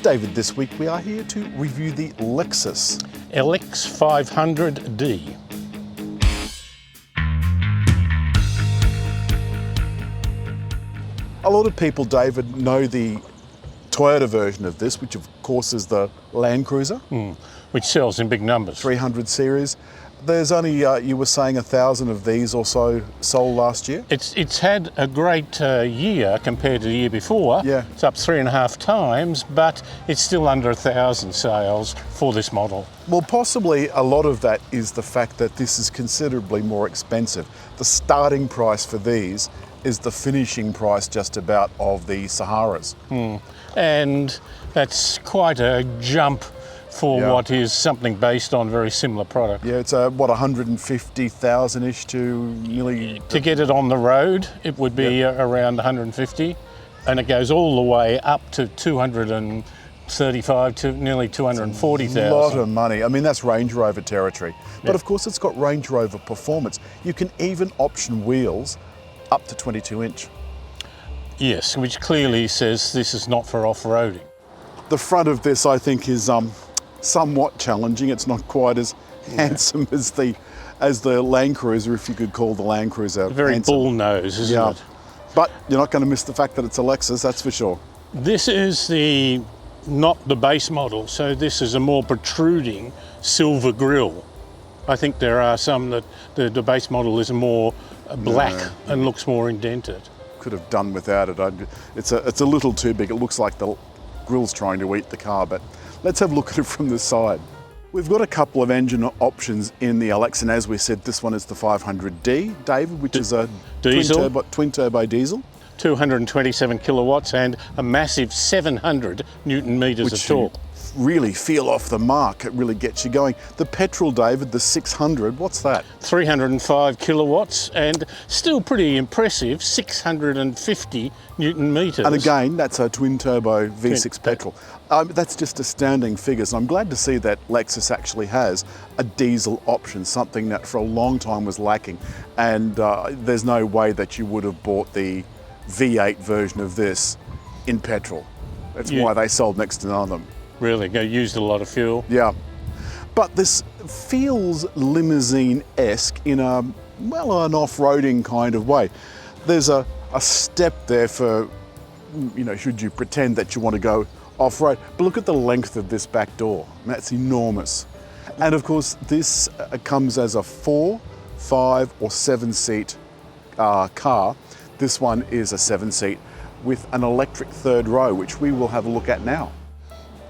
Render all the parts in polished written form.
David, this week we are here to review the Lexus LX500d. A lot of people, David, know the Toyota version of this, which of course is the Land Cruiser. Which sells in big numbers. 300 series. There's only, you were saying, 1,000 of these or so sold last year? It's had a great year compared to the year before. Yeah. It's up 3.5 times, but it's still under 1,000 sales for this model. Well, possibly a lot of that is the fact that this is considerably more expensive. The starting price for these is the finishing price just about of the Saharas. And that's quite a jump for what is something based on very similar product. Yeah, it's what, 150,000-ish to nearly... To get it on the road, it would be around 150, and it goes all the way up to 235 to nearly 240,000. A lot of money. I mean, that's Range Rover territory. But of course, it's got Range Rover performance. You can even option wheels up to 22-inch. Yes, which clearly says this is not for off-roading. The front of this, I think, is somewhat challenging. It's not quite as handsome as the Land Cruiser, if you could call the Land Cruiser Very handsome. bull nose, isn't it? But you're not going to miss the fact that it's a Lexus, that's for sure. This is not the base model, so this is a more protruding silver grille. I think there are some that the base model is more black and looks more indented. Could have done without it. It's a little too big. It looks like the grille's trying to eat the car, but let's have a look at it from the side. We've got a couple of engine options in the LX, and as we said, this one is the 500d, David, which is a twin turbo diesel. 227 kilowatts and a massive 700 newton meters of torque. Really feel off the mark. It really gets you going. The petrol, David, the 600, what's that? 305 kilowatts and still pretty impressive, 650 newton meters. And again, that's a twin turbo V6 petrol. That's just astounding figures. And I'm glad to see that Lexus actually has a diesel option, something that for a long time was lacking. And there's no way that you would have bought the V8 version of this in petrol. That's why they sold next to none of them. Really, used a lot of fuel. Yeah, but this feels limousine-esque in an off-roading kind of way. There's a step there for, should you pretend that you want to go off-road. But look at the length of this back door. That's enormous. And of course, this comes as a 4, 5 or 7-seat car. This one is a 7-seat with an electric third row, which we will have a look at now.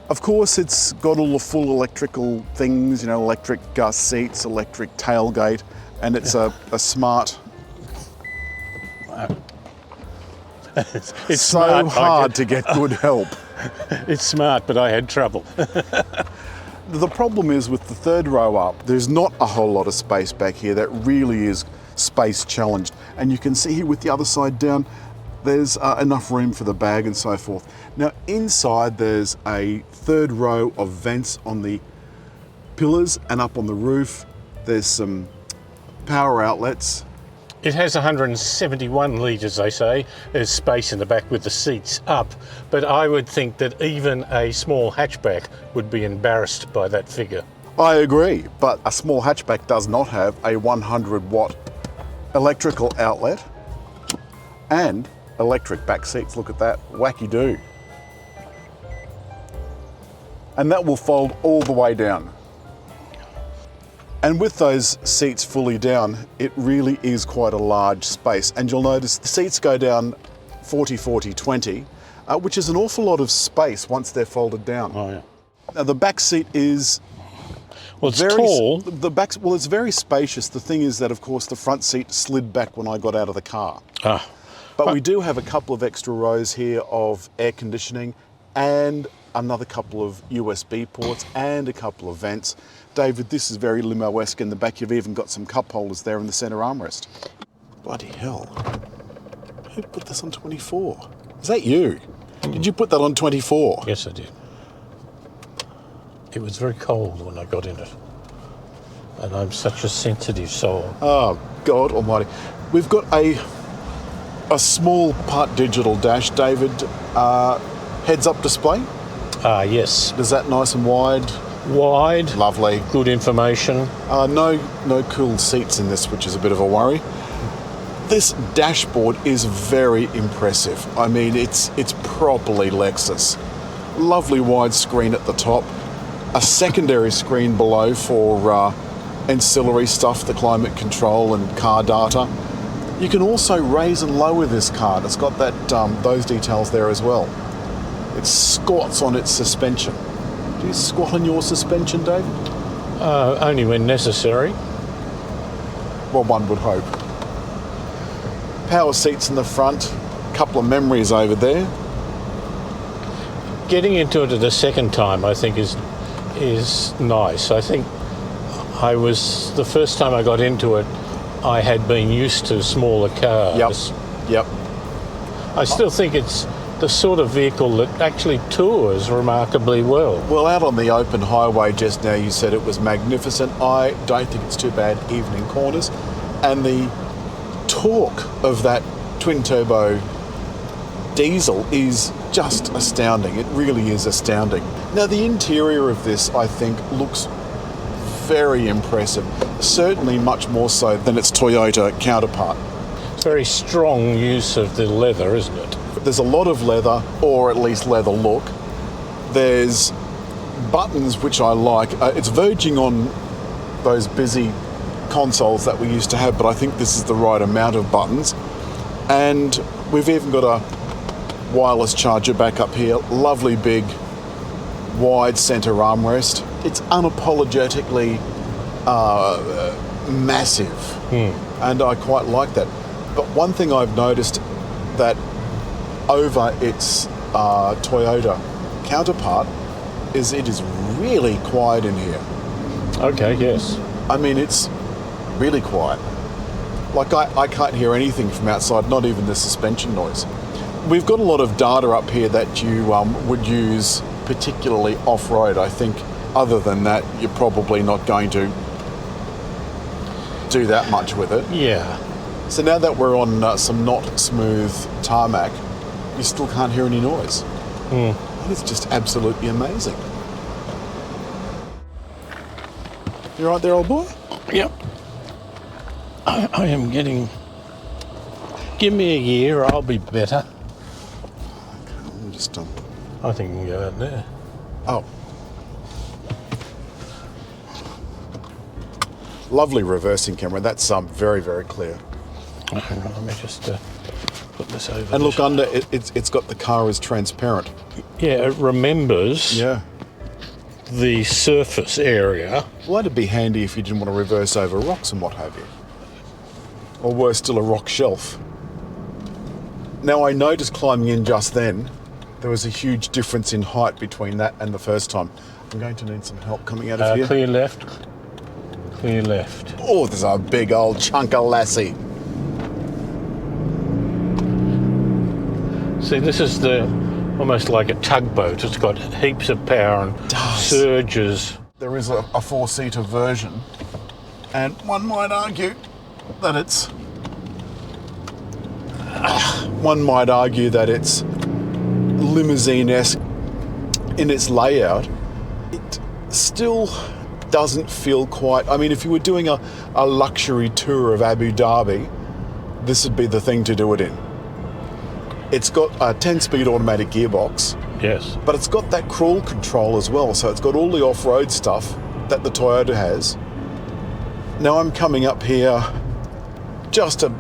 Of course, it's got all the full electrical things, electric seats, electric tailgate, and it's a smart... It's so smart, hard to get good help. It's smart, but I had trouble. The problem is with the third row up, there's not a whole lot of space back here. That really is space challenged. And you can see here with the other side down, there's enough room for the bag and so forth. Now inside there's a third row of vents on the pillars and up on the roof. There's some power outlets. It has 171 litres, they say. There's space in the back with the seats up, but I would think that even a small hatchback would be embarrassed by that figure. I agree, but a small hatchback does not have a 100-watt electrical outlet and electric back seats. Look at that, wacky-doo. And that will fold all the way down. And with those seats fully down, it really is quite a large space. And you'll notice the seats go down 40-40-20, which is an awful lot of space once they're folded down. Oh yeah. Now the back seat is tall. It's very spacious. The thing is that, of course, the front seat slid back when I got out of the car. But we do have a couple of extra rows here of air conditioning and another couple of USB ports and a couple of vents. David, this is very limo-esque in the back. You've even got some cup holders there in the centre armrest. Bloody hell. Who put this on 24? Is that you? Did you put that on 24? Yes, I did. It was very cold when I got in it. And I'm such a sensitive soul. Oh, God almighty. We've got a small part digital dash, David, heads-up display. Yes. Is that nice and wide? Wide, Lovely. good information. No cooled seats in this, which is a bit of a worry. This dashboard is very impressive. I mean, it's properly Lexus. Lovely wide screen at the top. A secondary screen below for ancillary stuff, the climate control and car data. You can also raise and lower this car. It's got that those details there as well. It squats on its suspension. Do you squat on your suspension, David? Only when necessary. Well, one would hope. Power seats in the front, couple of memories over there. Getting into it the second time, I think, is nice. I think the first time I got into it, I had been used to smaller cars. Yep. I still think it's the sort of vehicle that actually tours remarkably well. Well, out on the open highway just now, you said it was magnificent. I don't think it's too bad, even in corners. And the torque of that twin-turbo diesel is just astounding. It really is astounding. Now, the interior of this, I think, looks very impressive. Certainly much more so than its Toyota counterpart. It's very strong use of the leather, isn't it? There's a lot of leather, or at least leather look. There's buttons which I like. It's verging on those busy consoles that we used to have, but I think this is the right amount of buttons. And we've even got a wireless charger back up here. Lovely big wide center armrest. It's unapologetically massive, and I quite like that. But one thing I've noticed that over its Toyota counterpart is it is really quiet in here. Okay, yes. I mean, it's really quiet. Like I can't hear anything from outside, not even the suspension noise. We've got a lot of data up here that you would use particularly off-road. I think other than that, you're probably not going to do that much with it. Yeah. So now that we're on some not smooth tarmac, you still can't hear any noise. It's just absolutely amazing. You right there, old boy? Yep. I am getting... Give me a year, I'll be better. I'm just I think we can go out there. Oh. Lovely reversing camera. That's very, very clear. Hang on, let me just put this over. And look under, it's got the car is transparent. Yeah, it remembers the surface area. Well, that'd be handy if you didn't want to reverse over rocks and what have you. Or worse still, a rock shelf. Now, I noticed climbing in just then, there was a huge difference in height between that and the first time. I'm going to need some help coming out of here. Clear left. Clear left. Oh, there's a big old chunk of lassie. See, this is almost like a tugboat. It's got heaps of power and surges. There is a four-seater version, and one might argue that it's limousine-esque in its layout. It still doesn't feel quite... I mean, if you were doing a luxury tour of Abu Dhabi, this would be the thing to do it in. It's got a 10-speed automatic gearbox. Yes. But it's got that crawl control as well, so it's got all the off-road stuff that the Toyota has. Now I'm coming up here just a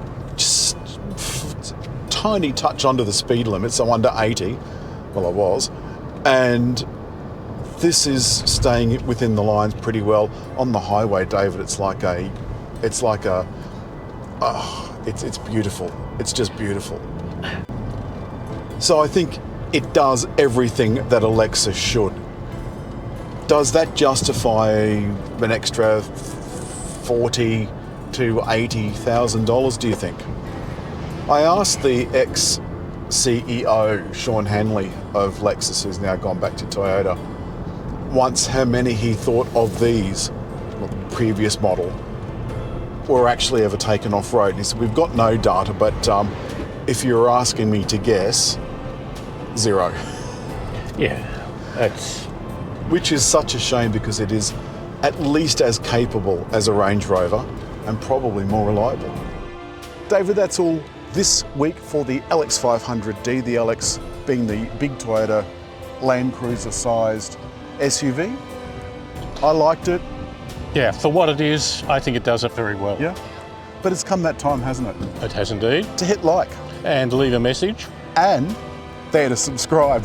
tiny touch under the speed limit, so under 80. Well, I was. And this is staying within the lines pretty well. On the highway, David, it's beautiful. It's just beautiful. So I think it does everything that a Lexus should. Does that justify an extra $40,000 to $80,000, do you think? I asked the ex-CEO, Sean Hanley of Lexus, who's now gone back to Toyota, once how many he thought of these, well, the previous model, were actually ever taken off-road. And he said, we've got no data, but if you're asking me to guess, 0. Yeah. That's Which is such a shame because it is at least as capable as a Range Rover and probably more reliable. David, that's all this week for the LX500d, the LX being the big Toyota Land Cruiser sized SUV. I liked it. yeah, for what it is, I think it does it very well. Yeah. But it's come that time, hasn't it? It has indeed. To hit like And leave a message. and there to subscribe.